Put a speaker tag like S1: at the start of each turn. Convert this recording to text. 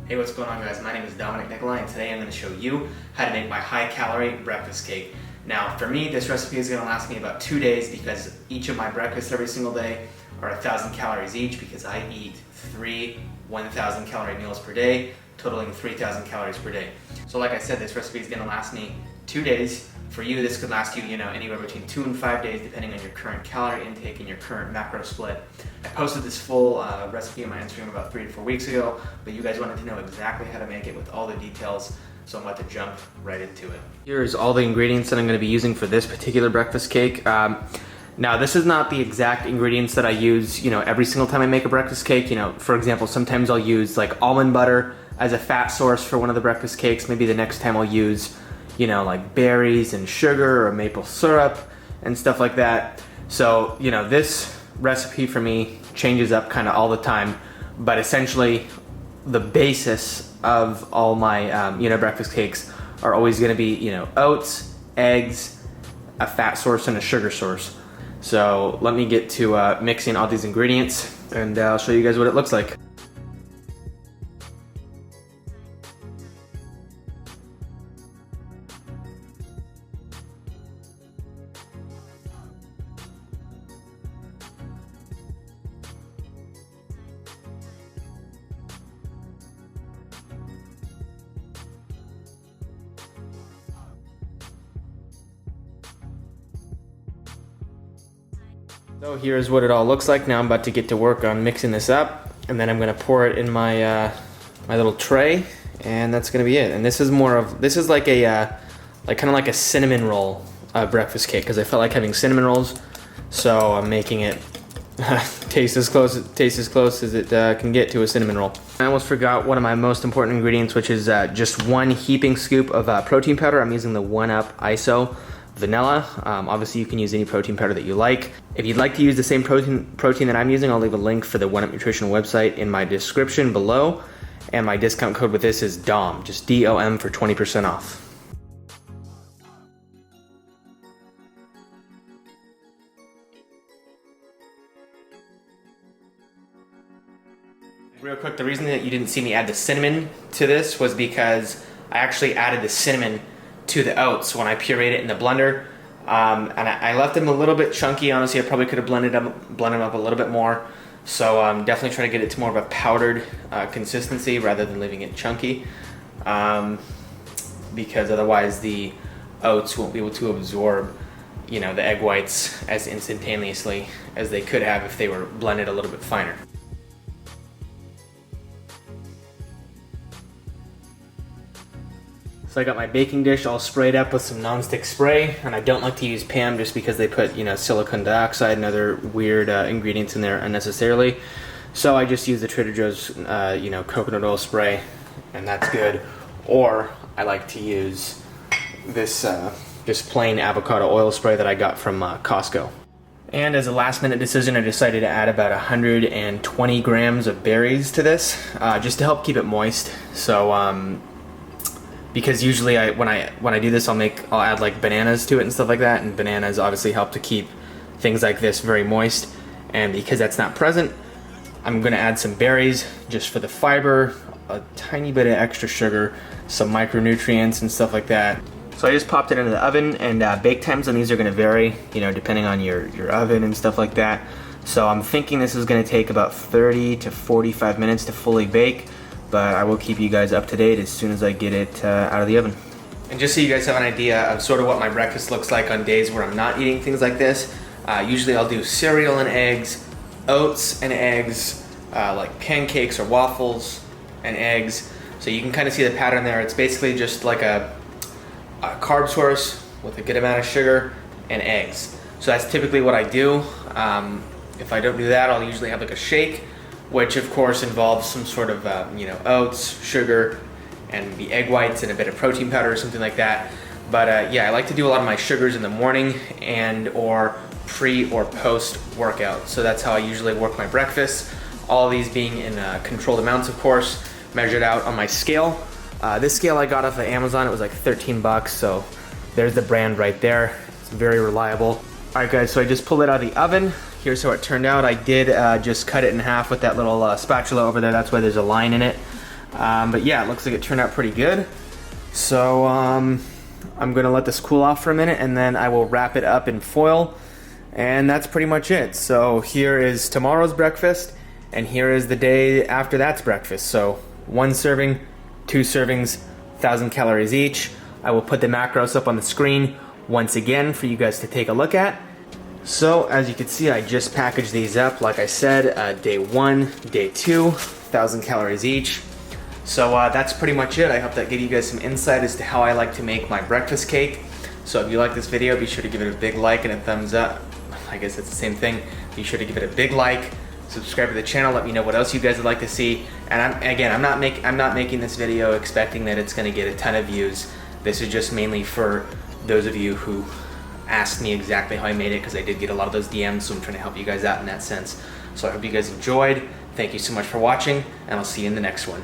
S1: Hey, what's going on, guys? My name is Dominick Nicolai, and today I'm going to show you how to make my high-calorie breakfast cake. Now, for me, this recipe is going to last me about 2 days because each of my breakfasts every single day are 1,000 calories each because I eat 3 1,000 calorie meals per day, totaling 3,000 calories per day. So like I said, this recipe is going to last me 2 days. For you, this could last you, anywhere between 2 and 5 days, depending on your current calorie intake and your current macro split. I posted this full recipe on my Instagram about 3 to 4 weeks ago, but you guys wanted to know exactly how to make it with all the details, so I'm about to jump right into it. Here's all the ingredients that I'm going to be using for this particular breakfast cake. Now, this is not the exact ingredients that I use, every single time I make a breakfast cake. For example, sometimes I'll use like almond butter as a fat source for one of the breakfast cakes. Maybe the next time I'll use like berries and sugar or maple syrup and stuff like that. So, this recipe for me changes up kind of all the time, but essentially the basis of all my, breakfast cakes are always gonna be, oats, eggs, a fat source, and a sugar source. So let me get to mixing all these ingredients and I'll show you guys what it looks like. So here's what it all looks like. Now I'm about to get to work on mixing this up, and then I'm gonna pour it in my my little tray, and that's gonna be it. And this is like a kind of like a cinnamon roll breakfast cake, because I felt like having cinnamon rolls, so I'm making it taste as close as it can get to a cinnamon roll. I almost forgot one of my most important ingredients, which is just 1 heaping scoop of protein powder. I'm using the 1UP ISO vanilla. Obviously you can use any protein powder that you like. If you'd like to use the same protein that I'm using, I'll leave a link for the 1UP Nutrition website in my description below, and my discount code with this is DOM, just DOM, for 20% off. Real quick, the reason that you didn't see me add the cinnamon to this was because I actually added the cinnamon to the oats when I pureed it in the blender, and I left them a little bit chunky. Honestly, I probably could have blended them up a little bit more. So definitely try to get it to more of a powdered consistency rather than leaving it chunky, because otherwise the oats won't be able to absorb, the egg whites as instantaneously as they could have if they were blended a little bit finer. So I got my baking dish all sprayed up with some nonstick spray, and I don't like to use PAM just because they put, silicon dioxide and other weird ingredients in there unnecessarily. So I just use the Trader Joe's, coconut oil spray, and that's good. Or I like to use this just plain avocado oil spray that I got from Costco. And as a last minute decision, I decided to add about 120 grams of berries to this, just to help keep it moist. So, because usually when I do this, I'll add like bananas to it and stuff like that, and bananas obviously help to keep things like this very moist. And because that's not present, I'm gonna add some berries just for the fiber, a tiny bit of extra sugar, some micronutrients and stuff like that. So I just popped it into the oven, and bake times on these are gonna vary, depending on your oven and stuff like that. So I'm thinking this is gonna take about 30 to 45 minutes to fully bake, but I will keep you guys up to date as soon as I get it out of the oven. And just so you guys have an idea of sort of what my breakfast looks like on days where I'm not eating things like this, usually I'll do cereal and eggs, oats and eggs, like pancakes or waffles and eggs. So you can kind of see the pattern there. It's basically just like a carb source with a good amount of sugar and eggs. So that's typically what I do. If I don't do that, I'll usually have like a shake, which of course involves some sort of oats, sugar, and the egg whites and a bit of protein powder or something like that. But yeah, I like to do a lot of my sugars in the morning and or pre or post workout. So that's how I usually work my breakfast. All of these being in controlled amounts, of course, measured out on my scale. This scale I got off of Amazon. It was like 13 bucks, so there's the brand right there. It's very reliable. All right guys, so I just pulled it out of the oven. Here's how it turned out. I did just cut it in half with that little spatula over there. That's why there's a line in it. But yeah, it looks like it turned out pretty good. So I'm gonna let this cool off for a minute, and then I will wrap it up in foil, and that's pretty much it. So here is tomorrow's breakfast, and here is the day after that's breakfast. So 1 serving, 2 servings, 1,000 calories each. I will put the macros up on the screen once again for you guys to take a look at. So as you can see, I just packaged these up, like I said, day 1, day 2, 1,000 calories each. So that's pretty much it. I hope that gave you guys some insight as to how I like to make my breakfast cake. So if you like this video, be sure to give it a big like and a thumbs up. I guess it's the same thing. Be sure to give it a big like, subscribe to the channel, let me know what else you guys would like to see. And I'm not making this video expecting that it's gonna get a ton of views. This is just mainly for those of you who asked me exactly how I made it, because I did get a lot of those DMs, so I'm trying to help you guys out in that sense. So I hope you guys enjoyed. Thank you so much for watching, and I'll see you in the next one.